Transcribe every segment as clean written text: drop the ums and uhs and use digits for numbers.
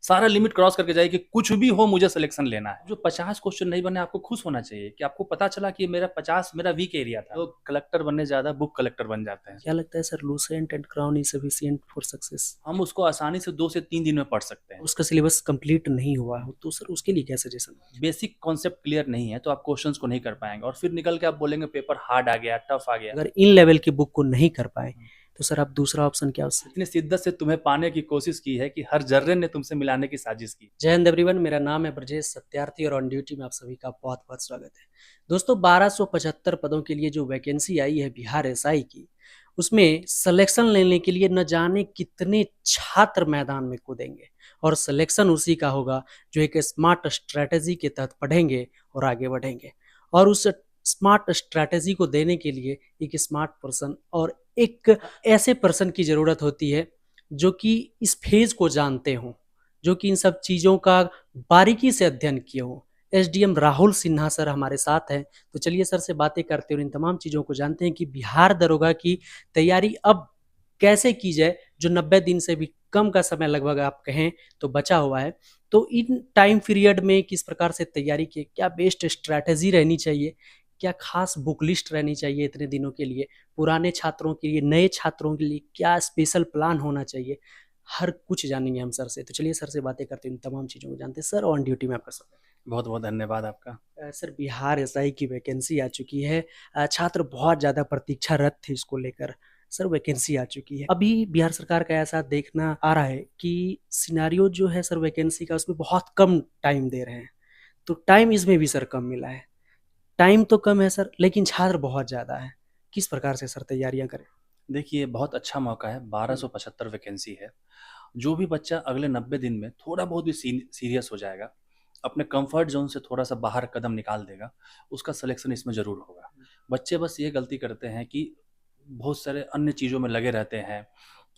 सारा limit cross करके जाइए कि कुछ भी हो मुझे सिलेक्शन लेना है। जो 50 क्वेश्चन नहीं बने आपको खुश होना चाहिए कि आपको पता चला कि मेरा 50 मेरा वीक एरिया था। तो कलेक्टर बनने ज़्यादा बुक कलेक्टर बन जाते हैं। क्या लगता है sir, Lucent and crown is sufficient for success? हम उसको आसानी से 2 से 3 दिन में पढ़ सकते हैं। उसका सिलेबस कंप्लीट नहीं हुआ हो तो सर उसके लिए क्या सजेशन? बेसिक कॉन्सेप्ट क्लियर नहीं है तो आप क्वेश्चंस को नहीं कर पाएंगे और फिर निकल के आप बोलेंगे पेपर हार्ड आ गया, टफ आ गया। अगर इन लेवल की बुक को नहीं कर पाए तो सर आप दूसरा ऑप्शन क्या उससे? इतनी शिद्दत से तुम्हें पाने की कोशिश की है कि हर जर्रे ने तुमसे मिलाने की साजिश की। जय हिंद एवरीवन, मेरा नाम है ब्रजेश सत्यार्थी और ऑन ड्यूटी में आप सभी का बहुत बहुत स्वागत है। दोस्तों, 1275 पदों के लिए जो वैकेंसी आई है बिहार एसआई की, उसमें सिलेक्शन लेने के लिए न जाने कितने छात्र मैदान में कूदेंगे और सिलेक्शन उसी का होगा जो एक स्मार्ट स्ट्रेटेजी के तहत पढ़ेंगे और आगे बढ़ेंगे। और उस स्मार्ट स्ट्रेटेजी को देने के लिए एक स्मार्ट पर्सन और एक ऐसे पर्सन की ज़रूरत होती है जो कि इस फेज को जानते हों, जो कि इन सब चीज़ों का बारीकी से अध्ययन किए हों। एसडीएम राहुल सिन्हा सर हमारे साथ हैं, तो चलिए सर से बातें करते हैं और इन तमाम चीज़ों को जानते हैं कि बिहार दरोगा की तैयारी अब कैसे की जाए, जो 90 दिन से भी कम का समय लगभग आप कहें तो बचा हुआ है। तो इन टाइम पीरियड में किस प्रकार से तैयारी की, क्या बेस्ट स्ट्रैटेजी रहनी चाहिए, क्या खास बुक लिस्ट रहनी चाहिए इतने दिनों के लिए, पुराने छात्रों के लिए, नए छात्रों के लिए क्या स्पेशल प्लान होना चाहिए, हर कुछ जानेंगे हम सर से। तो चलिए सर से बातें करते हैं, इन तमाम चीज़ों को जानते हैं। सर ऑन ड्यूटी में आपका स्वागत बहुत बहुत धन्यवाद आपका। है। सर, बिहार एसआई की वैकेंसी आ चुकी है। छात्र बहुत ज़्यादा प्रतीक्षारत थे इसको लेकर। सर, वैकेंसी आ चुकी है। अभी बिहार सरकार का ऐसा देखना आ रहा है कि सिनारियो जो है सर वैकेंसी का, उसमें बहुत कम टाइम दे रहे हैं। तो टाइम इसमें भी सर कम मिला है। टाइम तो कम है सर, लेकिन छात्र बहुत ज़्यादा है। किस प्रकार से सर तैयारियां करें? देखिए बहुत अच्छा मौका है, 1275 वैकेंसी है। जो भी बच्चा अगले 90 दिन में थोड़ा बहुत भी सीरियस हो जाएगा, अपने कंफर्ट जोन से थोड़ा सा बाहर कदम निकाल देगा, उसका सिलेक्शन इसमें ज़रूर होगा। बच्चे बस ये गलती करते हैं कि बहुत सारे अन्य चीज़ों में लगे रहते हैं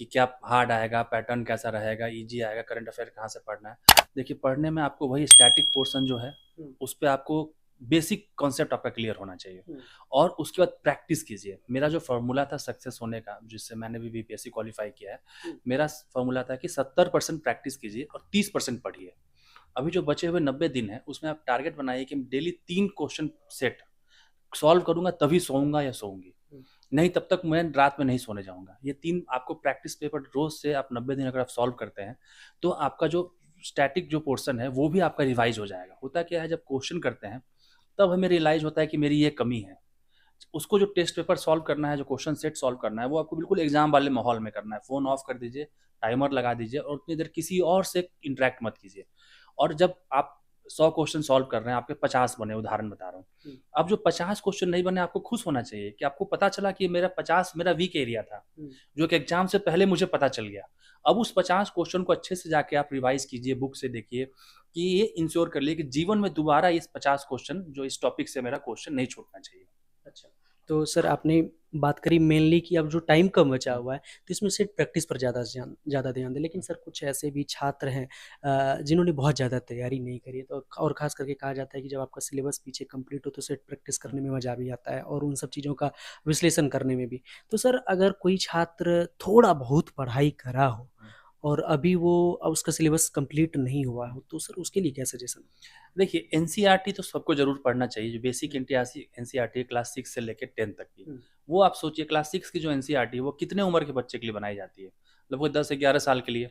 कि क्या हार्ड आएगा, पैटर्न कैसा रहेगा, ईजी आएगा, करंट अफेयर कहाँ से पढ़ना है। देखिए पढ़ने में आपको वही स्टैटिक पोर्शन जो है उस पर आपको बेसिक कॉन्सेप्ट आपका क्लियर होना चाहिए और उसके बाद प्रैक्टिस कीजिए। मेरा जो फॉर्मूला था सक्सेस होने का, जिससे मैंने भी बीपीएससी क्वालिफाई किया है, मेरा फॉर्मूला था कि 70% प्रैक्टिस कीजिए और 30% पढ़िए। अभी जो बचे हुए 90 दिन है उसमें आप टारगेट बनाइए कि डेली 3 क्वेश्चन सेट सॉल्व करूंगा तभी सोऊंगा या सोऊंगी, नहीं तब तक मैं रात में नहीं सोने जाऊंगा। ये 3 आपको प्रैक्टिस पेपर रोज से आप 90 दिन अगर आप सॉल्व करते हैं तो आपका जो स्टैटिक जो पोर्शन है वो भी आपका रिवाइज हो जाएगा। होता क्या है, जब क्वेश्चन करते हैं तब हमें रियलाइज होता है कि मेरी ये कमी है। उसको जो टेस्ट पेपर सॉल्व करना है, जो क्वेश्चन सेट सॉल्व करना है, वो आपको बिल्कुल एग्जाम वाले माहौल में करना है। फोन ऑफ कर दीजिए, टाइमर लगा दीजिए और उतनी देर किसी और से इंटरेक्ट मत कीजिए। और जब आप 100 क्वेश्चन सॉल्व कर रहे हैं, आपके 50 बने, उदाहरण बता रहा हूँ, अब जो 50 क्वेश्चन नहीं बने आपको खुश होना चाहिए कि आपको पता चला कि मेरा 50 मेरा वीक एरिया था, जो कि एग्जाम से पहले मुझे पता चल गया। अब उस 50 क्वेश्चन को अच्छे से जाके आप रिवाइज कीजिए, बुक से देखिए कि ये इंश्योर कर लिए कि जीवन में दोबारा इस 50 क्वेश्चन जो इस टॉपिक से मेरा क्वेश्चन नहीं छूटना चाहिए। अच्छा, तो सर आपने बात करी मेनली कि अब जो टाइम कम बचा हुआ है तो इसमें सिर्फ प्रैक्टिस पर ज़्यादा ध्यान दें। लेकिन सर कुछ ऐसे भी छात्र हैं जिन्होंने बहुत ज़्यादा तैयारी नहीं करी है, तो और ख़ास करके कहा जाता है कि जब आपका सिलेबस पीछे कंप्लीट हो तो सिर्फ प्रैक्टिस करने में मज़ा भी आता है और उन सब चीज़ों का विश्लेषण करने में भी। तो सर अगर कोई छात्र थोड़ा बहुत पढ़ाई करा हो और अभी वो अब उसका सिलेबस कंप्लीट नहीं हुआ हो तो सर उसके लिए क्या सजेशन? देखिए एनसीईआरटी तो सबको जरूर पढ़ना चाहिए। जो बेसिक एनसीईआरटी क्लास 6 से लेकर 10 तक की, वो आप सोचिए क्लास 6 की जो एनसीईआरटी है वो कितने उम्र के बच्चे के लिए बनाई जाती है? लगभग 10 से 11 साल के लिए।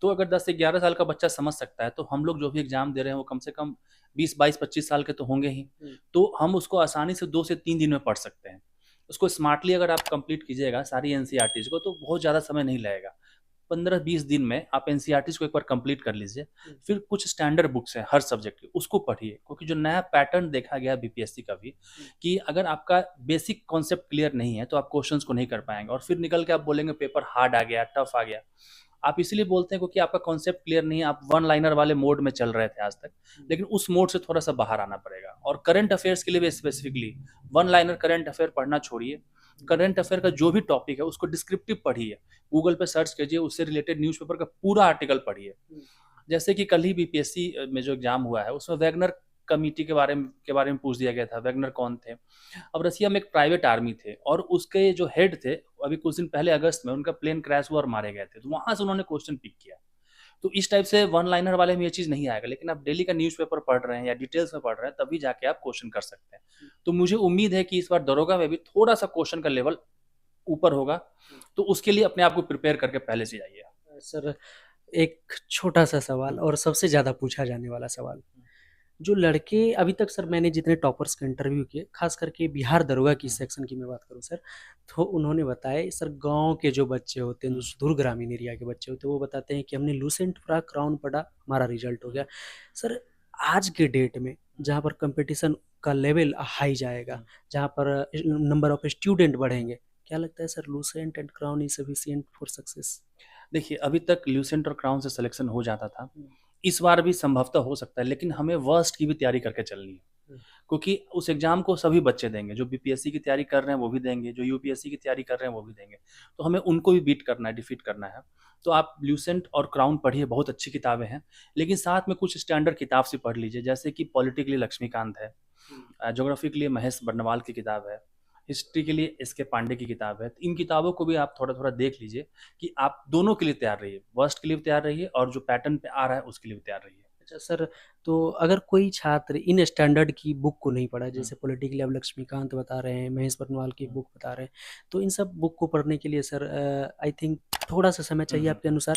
तो अगर 10 से 11 साल का बच्चा समझ सकता है तो हम लोग जो भी एग्जाम दे रहे हैं वो कम से कम 20 22 25 साल के तो होंगे ही। तो हम उसको आसानी से 2 से 3 दिन में पढ़ सकते हैं। उसको स्मार्टली अगर आप कंप्लीट कीजिएगा सारी एनसीईआरटीज को तो बहुत ज़्यादा समय नहीं लगेगा। 15 20 दिन में आप एनसीईआरटीज को एक बार कंप्लीट कर लीजिए। फिर कुछ स्टैंडर्ड बुक्स हैं हर सब्जेक्ट की, उसको पढ़िए, क्योंकि जो नया पैटर्न देखा गया बीपीएससी का भी कि अगर आपका बेसिक कॉन्सेप्ट क्लियर नहीं है तो आप क्वेश्चंस को नहीं कर पाएंगे और फिर निकल के आप बोलेंगे पेपर हार्ड आ गया, टफ आ गया। आप इसलिए बोलते हैं क्योंकि आपका कॉन्सेप्ट क्लियर नहीं है, आप वन लाइनर वाले मोड में चल रहे थे आज तक, लेकिन उस मोड से थोड़ा सा बाहर आना पड़ेगा। और करंट अफेयर्स के लिए भी specifically one liner current affair पढ़ना छोड़िए। करंट अफेयर का जो भी टॉपिक है उसको डिस्क्रिप्टिव पढ़िए, गूगल पे सर्च कीजिए, उससे रिलेटेड न्यूज़पेपर का पूरा आर्टिकल पढ़िए। जैसे कि कल ही बीपीएससी में जो एग्जाम हुआ है उसमें वैगनर कमिटी के बारे में पूछ दिया गया था। वैगनर कौन थे? अब रसिया में एक प्राइवेट आर्मी थे और उसके जो हेड थे, अभी कुछ दिन पहले अगस्त में उनका प्लेन क्रैश हुआ और मारे गए थे, तो वहां से उन्होंने क्वेश्चन पिक किया। तो इस टाइप से वन लाइनर वाले में ये चीज़ नहीं आएगा, लेकिन आप डेली का न्यूज़पेपर पढ़ रहे हैं या डिटेल्स में पढ़ रहे हैं, तभी जाके आप क्वेश्चन कर सकते हैं। तो मुझे उम्मीद है कि इस बार दरोगा में भी थोड़ा-सा क्वेश्चन का लेवल ऊपर होगा, तो उसके लिए अपने आप को प्रिपेयर करके पहले से जाइए। सर, एक छोटा-सा सवाल और सबसे ज़्यादा पूछा जाने वाला सवाल। जो लड़के अभी तक सर मैंने जितने टॉपर्स का इंटरव्यू किए, खास करके बिहार दरोगा की सेक्शन की मैं बात करूँ सर, तो उन्होंने बताया सर गाँव के जो बच्चे होते हैं, जो सुदूर ग्रामीण एरिया के बच्चे होते हैं, वो बताते हैं कि हमने लूसेंट पढ़ा, क्राउन पढ़ा, हमारा रिजल्ट हो गया। सर, आज के डेट में जहाँ पर कॉम्पिटिशन का लेवल हाई जाएगा, जहाँ पर नंबर ऑफ स्टूडेंट बढ़ेंगे, क्या लगता है sir Lucent and crown is sufficient for success? देखिए, अभी तक ल्यूसेंट और क्राउन से सिलेक्शन हो जाता था। इस बार भी संभवतः हो सकता है, लेकिन हमें वर्स्ट की भी तैयारी करके चलनी है। क्योंकि उस एग्ज़ाम को सभी बच्चे देंगे, जो बीपीएससी की तैयारी कर रहे हैं वो भी देंगे, जो यूपीएससी की तैयारी कर रहे हैं वो भी देंगे। तो हमें उनको भी बीट करना है, डिफीट करना है। तो आप ल्यूसेंट और क्राउन पढ़िए, बहुत अच्छी किताबें हैं, लेकिन साथ में कुछ स्टैंडर्ड किताब से पढ़ लीजिए, जैसे कि पॉलिटी के लिए लक्ष्मीकांत है, ज्योग्राफी के लिए महेश बर्नवाल की किताब है, हिस्ट्री के लिए एस के पांडे की किताब है। तो इन किताबों को भी आप थोड़ा-थोड़ा देख लीजिए कि आप दोनों के लिए तैयार रहिए, वर्स्ट के लिए भी तैयार रहिए और जो पैटर्न पे आ रहा है उसके लिए भी तैयार रहिए। अच्छा सर, तो अगर कोई छात्र इन स्टैंडर्ड की बुक को नहीं पढ़ा, जैसे पॉलिटिकली अब लक्ष्मीकांत बता रहे हैं, महेश बर्नवाल की बुक बता रहे हैं, तो इन सब बुक को पढ़ने के लिए सर आई थिंक थोड़ा-सा समय चाहिए आपके अनुसार,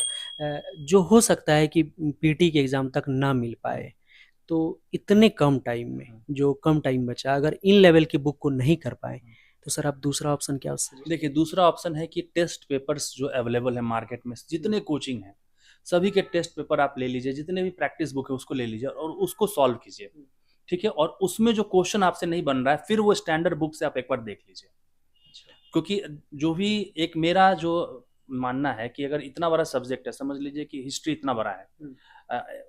जो हो सकता है कि पीटी के एग्ज़ाम तक ना मिल पाए। तो इतने कम टाइम में, जो कम टाइम बचा, अगर इन लेवल की बुक को नहीं कर पाए, तो सर आप दूसरा ऑप्शन क्या सजेस्ट? देखिए, दूसरा ऑप्शन है कि टेस्ट पेपर्स जो अवेलेबल है मार्केट में, जितने कोचिंग हैं, सभी के टेस्ट पेपर आप ले लीजिए, जितने भी प्रैक्टिस बुक है उसको ले लीजिए और उसको सॉल्व कीजिए, ठीक है? और उसमें जो क्वेश्चन आपसे नहीं बन रहा है, फिर वो स्टैंडर्ड बुक से आप एक बार देख लीजिए। क्योंकि जो भी एक मेरा जो मानना है कि अगर इतना बड़ा सब्जेक्ट है, समझ लीजिए कि हिस्ट्री इतना बड़ा है,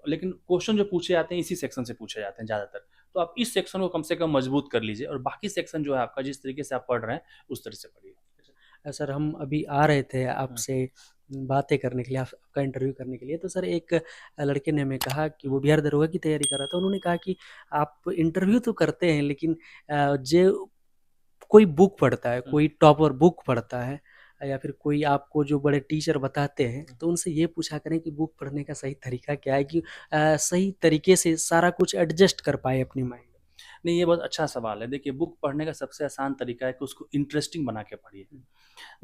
लेकिन क्वेश्चन जो पूछे जाते हैं इसी सेक्शन से पूछे जाते हैं ज़्यादातर, तो आप इस सेक्शन को कम से कम मजबूत कर लीजिए और बाकी सेक्शन जो है आपका, जिस तरीके से आप पढ़ रहे हैं उस तरह से पढ़िए। सर, हम अभी आ रहे थे आपसे बातें करने के लिए, आपका इंटरव्यू करने के लिए, तो सर एक लड़के ने हमें कहा कि वो बिहार दरोगा की तैयारी कर रहा था। उन्होंने कहा कि आप इंटरव्यू तो करते हैं, लेकिन जो कोई बुक पढ़ता है, कोई टॉपर बुक पढ़ता है, या फिर कोई आपको जो बड़े टीचर बताते हैं, तो उनसे ये पूछा करें कि बुक पढ़ने का सही तरीका क्या है कि सही तरीके से सारा कुछ एडजस्ट कर पाए अपनी माइंड। नहीं, ये बहुत अच्छा सवाल है। देखिए, बुक पढ़ने का सबसे आसान तरीका है कि उसको इंटरेस्टिंग बना के पढ़िए।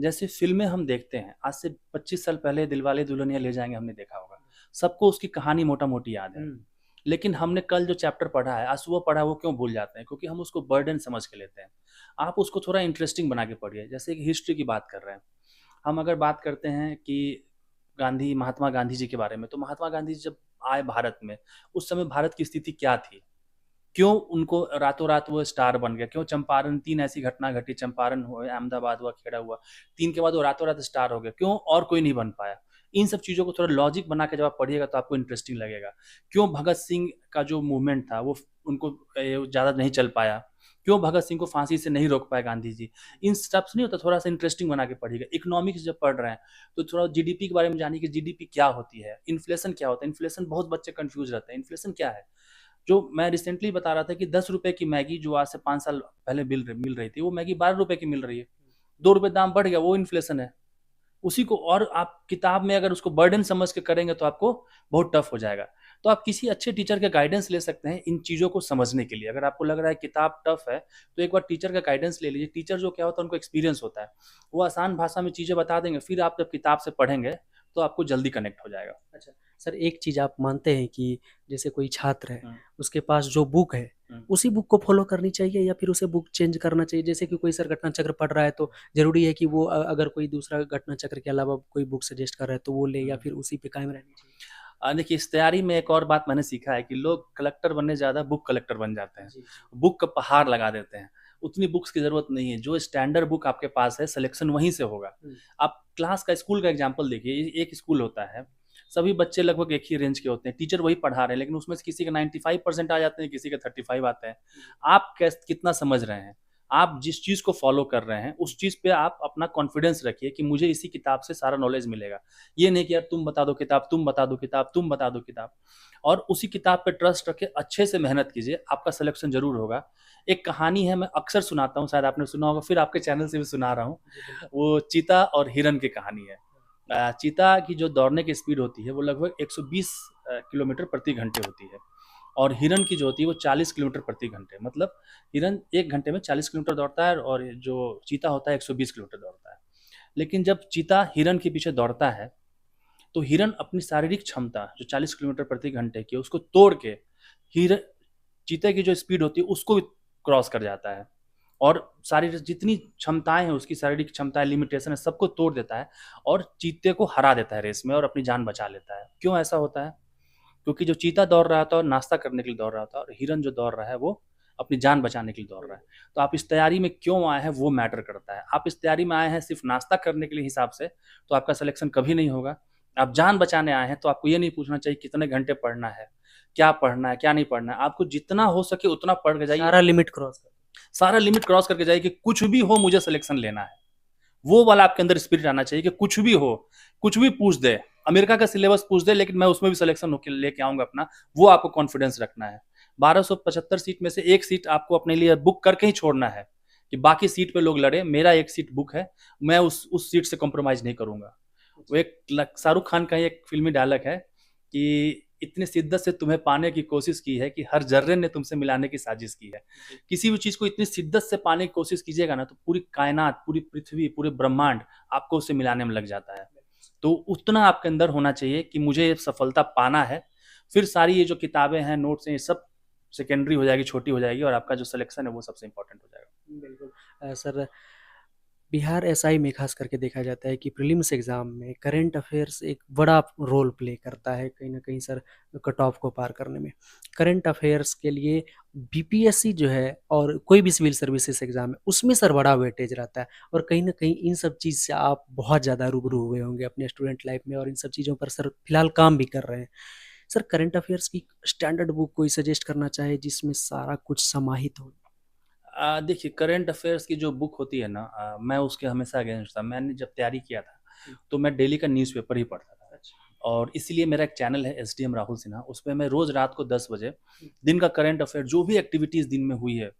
जैसे फ़िल्में हम देखते हैं, आज से 25 साल पहले दिलवाले दुल्हनिया ले जाएँगे हमने देखा होगा। सबको उसकी कहानी मोटा-मोटी याद है। लेकिन हमने कल जो चैप्टर पढ़ा है, आज सुबह पढ़ा है, वो क्यों भूल जाते हैं? क्योंकि हम उसको बर्डन समझ के लेते हैं। आप उसको थोड़ा इंटरेस्टिंग बना के पढ़िए। जैसे कि हिस्ट्री की बात कर रहे हैं। हम अगर बात करते हैं कि महात्मा गांधी जी के बारे में, तो महात्मा गांधी जी जब आए भारत में, उस समय भारत की स्थिति क्या थी? क्यों उनको रातों-रात वो स्टार बन गया? क्यों चंपारण 3 ऐसी घटना घटी, चंपारण हुआ, अहमदाबाद हुआ, खेड़ा हुआ, 3 के बाद वो रातों-रात स्टार हो गए, क्यों और कोई नहीं बन पाया? इन सब चीज़ों को थोड़ा लॉजिक बना के जब आप पढ़िएगा तो आपको इंटरेस्टिंग लगेगा। क्यों भगत सिंह का जो मूवमेंट था वो उनको ज़्यादा नहीं चल पाया? क्यों भगत सिंह को फांसी से नहीं रोक पाए गांधी जी? इन सब से नहीं होता, थोड़ा-सा इंटरेस्टिंग बना के पढ़िएगा। इकोनॉमिक्स जब पढ़ रहे हैं, तो थोड़ा जीडीपी के बारे में जानिए कि जीडीपी क्या होती है? इन्फ्लेशन क्या होता है? इन्फ्लेशन बहुत बच्चे कन्फ्यूज़ रहते हैं। इन्फ्लेशन क्या है? जो मैं रिसेंटली बता रहा था कि 10 रुपए की मैगी जो आज से 5 साल पहले मिल रही थी, वो मैगी 12 रुपए की मिल रही है। 2 रुपए दाम बढ़ गया, वो इन्फ्लेशन है। उसी को और आप किताब में अगर उसको बर्डन समझ के करेंगे तो आपको बहुत टफ हो जाएगा। तो आप किसी अच्छे टीचर का गाइडेंस ले सकते हैं इन चीज़ों को समझने के लिए। अगर आपको लग रहा है किताब टफ है, तो एक बार टीचर का गाइडेंस ले लीजिए। टीचर जो क्या होता है, उनको एक्सपीरियंस होता है। वो आसान भाषा में चीज़ें बता देंगे, फिर आप जब किताब से पढ़ेंगे, तो आपको जल्दी कनेक्ट हो जाएगा। अच्छा, सर एक चीज़ आप मानते हैं कि जैसे कोई छात्र है, उसके पास जो बुक है, उसी बुक को फ़ॉलो करनी चाहिए या फिर उसे बुक चेंज करना चाहिए? जैसे कि कोई सर घटना चक्र पढ़ रहा है, तो ज़रूरी है कि वो अगर कोई दूसरा घटना चक्र के अलावा कोई बुक सजेस्ट कर रहा है, तो वो ले या फिर उसी पे कायम रहनी चाहिए? देखिए, इस तैयारी में एक और बात मैंने सीखा है कि लोग कलेक्टर बनने से ज़्यादा बुक कलेक्टर बन जाते हैं। बुक का पहाड़ लगा देते हैं। उतनी बुक्स की ज़रूरत नहीं है। जो स्टैंडर्ड बुक आपके पास है, सिलेक्शन वहीं से होगा। आप क्लास का, स्कूल का एग्ज़ाम्पल देखिए। एक स्कूल होता है, सभी बच्चे लगभग एक ही रेंज के होते हैं। टीचर वही पढ़ा रहे हैं, लेकिन उसमें से किसी के 95% आ जाते हैं, किसी के 35 आते हैं। आप कितना समझ रहे हैं? आप जिस चीज़ को फ़ॉलो कर रहे हैं, उस चीज़ पे आप अपना कॉन्फिडेंस रखिए कि मुझे इसी किताब से सारा नॉलेज मिलेगा। ये नहीं कि यार तुम बता दो किताब, तुम बता दो किताब, तुम बता दो किताब। और उसी किताब पे ट्रस्ट रख के अच्छे से मेहनत कीजिए, आपका सिलेक्शन ज़रूर होगा। एक कहानी है, मैं अक्सर सुनाता हूँ, शायद आपने सुना होगा, फिर आपके चैनल से भी सुना रहा हूँ। वो चीता और हिरन की कहानी है। चीता की जो दौड़ने की स्पीड होती है वो लगभग 120 किलोमीटर प्रति घंटे होती है, और हिरन की जो होती है वो 40 किलोमीटर प्रति घंटे, मतलब हिरन 1 घंटे में 40 किलोमीटर दौड़ता है और जो चीता होता है 120 किलोमीटर दौड़ता है। लेकिन जब चीता हिरन के पीछे दौड़ता है, तो हिरन अपनी शारीरिक क्षमता जो 40 किलोमीटर प्रति घंटे की है उसको तोड़ के हिरन चीते की जो स्पीड होती है उसको भी क्रॉस कर जाता है, और सारी जितनी क्षमताएं हैं उसकी शारीरिक क्षमताएं लिमिटेशन है सबको तोड़ देता है, और चीते को हरा देता है रेस में और अपनी जान बचा लेता है। क्यों ऐसा होता है? क्योंकि जो चीता दौड़ रहा था और नाश्ता करने के लिए दौड़ रहा था, और हिरन जो दौड़ रहा है वो अपनी जान बचाने के लिए दौड़ रहा है। तो आप इस तैयारी में क्यों आए हैं वो मैटर करता है। आप इस तैयारी में आए हैं सिर्फ नाश्ता करने के लिए हिसाब से, तो आपका सिलेक्शन कभी नहीं होगा। आप जान बचाने आए हैं तो आपको ये नहीं पूछना चाहिए कितने घंटे पढ़ना है, क्या नहीं पढ़ना है। आपको जितना हो सके उतना पढ़ के जाइए, सारा लिमिट क्रॉस कर। सारा लिमिट क्रॉस करके जाइए कि कुछ भी हो मुझे सिलेक्शन लेना है। वो वाला आपके अंदर स्पिरिट आना चाहिए कि कुछ भी हो, कुछ भी पूछ दे, अमेरिका का सिलेबस पूछ दे, लेकिन मैं उसमें भी सिलेक्शन होकर लेके आऊंगा अपना। वो आपको कॉन्फिडेंस रखना है। 1275 सीट में से एक सीट आपको अपने लिए बुक करके ही छोड़ना है कि बाकी सीट पे लोग लड़े, मेरा एक सीट बुक है, मैं उस सीट से कॉम्प्रोमाइज नहीं करूंगा। वो एक शाहरुख खान का एक फिल्मी डायलॉग है कि इतनी शिद्दत से तुम्हें पाने की कोशिश की है कि हर जर्रे ने तुमसे मिलाने की साजिश की है। किसी भी चीज को इतनी शिद्दत से पाने की कोशिश कीजिएगा ना, तो पूरी कायनात, पूरी पृथ्वी, पूरे ब्रह्मांड आपको उससे मिलाने में लग जाता है। तो उतना आपके अंदर होना चाहिए कि मुझे सफलता पाना है। फिर सारी ये जो किताबें हैं, नोट्स हैं, ये सब सेकेंडरी हो जाएगी, छोटी हो जाएगी, और आपका जो सिलेक्शन है वो सबसे इंपॉर्टेंट हो जाएगा। बिल्कुल सर, बिहार एसआई में खास करके देखा जाता है कि प्रीलिम्स एग्जाम में करंट अफेयर्स एक बड़ा रोल प्ले करता है कहीं ना कहीं सर, कट ऑफ को पार करने में। करंट अफेयर्स के लिए बीपीएससी जो है और कोई भी सिविल सर्विसेज एग्जाम है उसमें सर बड़ा वेटेज रहता है, और कहीं ना कहीं इन सब चीज़ से आप बहुत ज़्यादा रूबरू हुए होंगे अपने स्टूडेंट लाइफ में, और इन सब चीज़ों पर सर फिलहाल काम भी कर रहे हैं। सर करंट अफेयर्स की स्टैंडर्ड बुक कोई सजेस्ट करना चाहे जिसमें सारा कुछ समाहित हो। देखिए, करंट अफेयर्स की जो बुक होती है ना, मैं उसके हमेशा अगेंस्ट था। मैंने जब तैयारी किया था तो मैं डेली का न्यूज़पेपर ही पढ़ता था। और इसीलिए मेरा एक चैनल है एसडीएम राहुल सिन्हा, उस पर मैं रोज रात को 10 बजे दिन का करंट अफेयर, जो भी एक्टिविटीज दिन में हुई है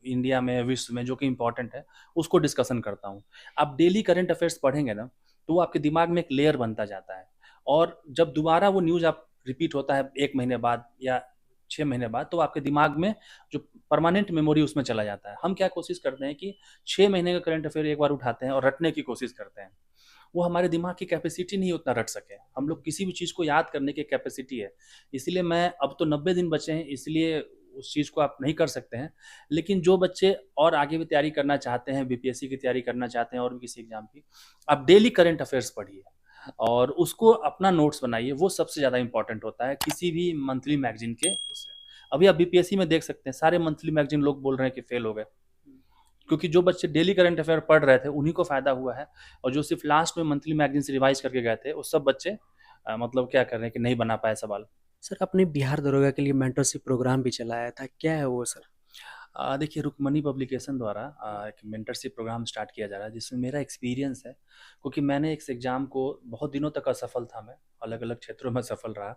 इंडिया में, विश्व में, जो कि इंपॉर्टेंट है, उसको डिस्कशन करता हूँ। आप डेली करंट अफेयर्स पढ़ेंगे ना, तो वो आपके दिमाग में एक लेयर बनता जाता है, और जब दोबारा वो न्यूज़ आप रिपीट होता है 1 महीने बाद या 6 महीने बाद, तो आपके दिमाग में जो परमानेंट मेमोरी उसमें चला जाता है। हम क्या कोशिश करते हैं कि 6 महीने का करंट अफेयर एक बार उठाते हैं और रटने की कोशिश करते हैं। वो हमारे दिमाग की कैपेसिटी नहीं उतना रट सके। हम लोग किसी भी चीज़ को याद करने की कैपेसिटी है। इसलिए मैं, अब तो 90 दिन बचे हैं, इसलिए उस चीज़ को आप नहीं कर सकते हैं। लेकिन जो बच्चे और आगे भी तैयारी करना चाहते हैं, बीपीएससी की तैयारी करना चाहते हैं और भी किसी एग्जाम की, आप डेली करंट अफेयर्स पढ़िए और उसको अपना नोट्स बनाइए। वो सबसे ज़्यादा इंपॉर्टेंट होता है किसी भी मंथली मैगजीन के उससे। अभी आप बीपीएससी में देख सकते हैं, सारे मंथली मैगजीन लोग बोल रहे हैं कि फेल हो गए, क्योंकि जो बच्चे डेली करंट अफेयर पढ़ रहे थे उन्हीं को फायदा हुआ है, और जो सिर्फ लास्ट में मंथली मैगजीन से रिवाइज करके गए थे वो सब बच्चे मतलब क्या कर रहे हैं कि नहीं बना पाए सवाल। सर अपने बिहार दरोगा के लिए मेंटरशिप प्रोग्राम भी चलाया था, क्या है वो सर? देखिए, रुकमनी पब्लिकेशन द्वारा एक मेंटरशिप प्रोग्राम स्टार्ट किया जा रहा है, जिसमें मेरा एक्सपीरियंस है, क्योंकि मैंने इस एग्ज़ाम को बहुत दिनों तक असफल था, मैं अलग अलग क्षेत्रों में सफल रहा,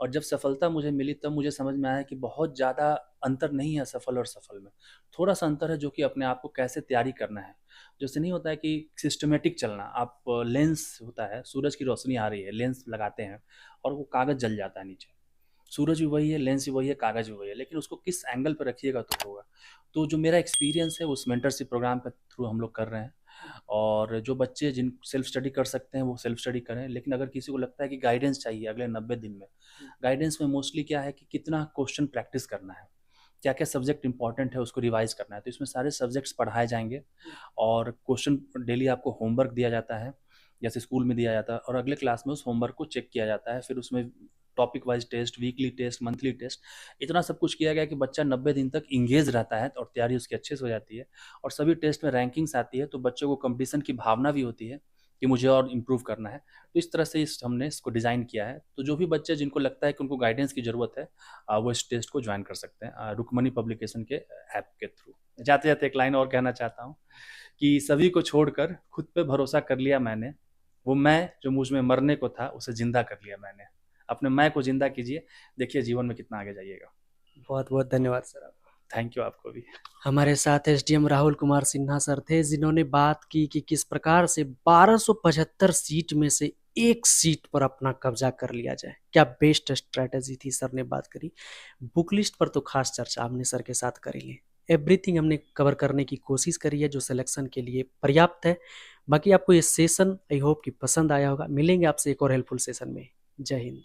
और जब सफलता मुझे मिली तब मुझे समझ में आया कि बहुत ज़्यादा अंतर नहीं है असफल और सफल में। थोड़ा सा अंतर है, जो कि अपने आप को कैसे तैयारी करना है। जैसे नहीं होता है कि सिस्टमेटिक चलना, आप लेंस होता है, सूरज की रोशनी आ रही है, लेंस लगाते हैं और वो कागज़ जल जाता है नीचे। सूरज भी वही है, लेंस भी वही है, कागज़ भी वही है, लेकिन उसको किस एंगल पर रखिएगा तो होगा। तो जो मेरा एक्सपीरियंस है उस मेंटरशिप प्रोग्राम के थ्रू हम लोग कर रहे हैं, और जो बच्चे जिन सेल्फ स्टडी कर सकते हैं वो सेल्फ स्टडी करें। लेकिन अगर किसी को लगता है कि गाइडेंस चाहिए अगले 90 दिन में, गाइडेंस में मोस्टली क्या है कि कितना क्वेश्चन प्रैक्टिस करना है, क्या क्या सब्जेक्ट इंपॉर्टेंट है उसको रिवाइज करना है। तो इसमें सारे सब्जेक्ट्स पढ़ाए जाएंगे, और क्वेश्चन डेली आपको होमवर्क दिया जाता है, जैसे स्कूल में दिया जाता है, और अगले क्लास में उस होमवर्क को चेक किया जाता है। फिर उसमें topic wise test, weekly test, monthly test, इतना सब कुछ किया गया कि बच्चा 90 दिन तक इंगेज रहता है और तैयारी उसकी अच्छे से हो जाती है, और सभी टेस्ट में रैंकिंग्स आती है, तो बच्चों को कंपटीशन की भावना भी होती है कि मुझे और इम्प्रूव करना है। तो इस तरह से हमने इसको डिज़ाइन किया है। तो जो भी बच्चे जिनको लगता है कि उनको गाइडेंस की ज़रूरत है, वो इस टेस्ट को ज्वाइन कर सकते हैं रुकमनी पब्लिकेशन के ऐप के थ्रू। जाते जाते एक लाइन और कहना चाहता हूँ कि सभी को छोड़कर खुद पे भरोसा कर लिया मैंने, वो मैं जो मुझ में मरने को था उसे जिंदा कर लिया मैंने। अपने मैं को जिंदा कीजिए, देखिए जीवन में कितना आगे जाइएगा। बहुत बहुत धन्यवाद सर। थैंक यू आपको भी। हमारे साथ एसडीएम राहुल कुमार सिन्हा सर थे, जिन्होंने बात की कि किस प्रकार से 1275 सीट में से एक सीट पर अपना कब्जा कर लिया जाए। क्या बेस्ट स्ट्रेटेजी थी, सर ने बात करी। बुक लिस्ट पर तो खास चर्चा हमने सर के साथ करेंगे। एवरीथिंग हमने कवर करने की कोशिश करी है जो सिलेक्शन के लिए पर्याप्त है। बाकी आपको ये सेशन आई होप कि पसंद आया होगा। मिलेंगे आपसे एक और हेल्पफुल सेशन में। जय हिंद।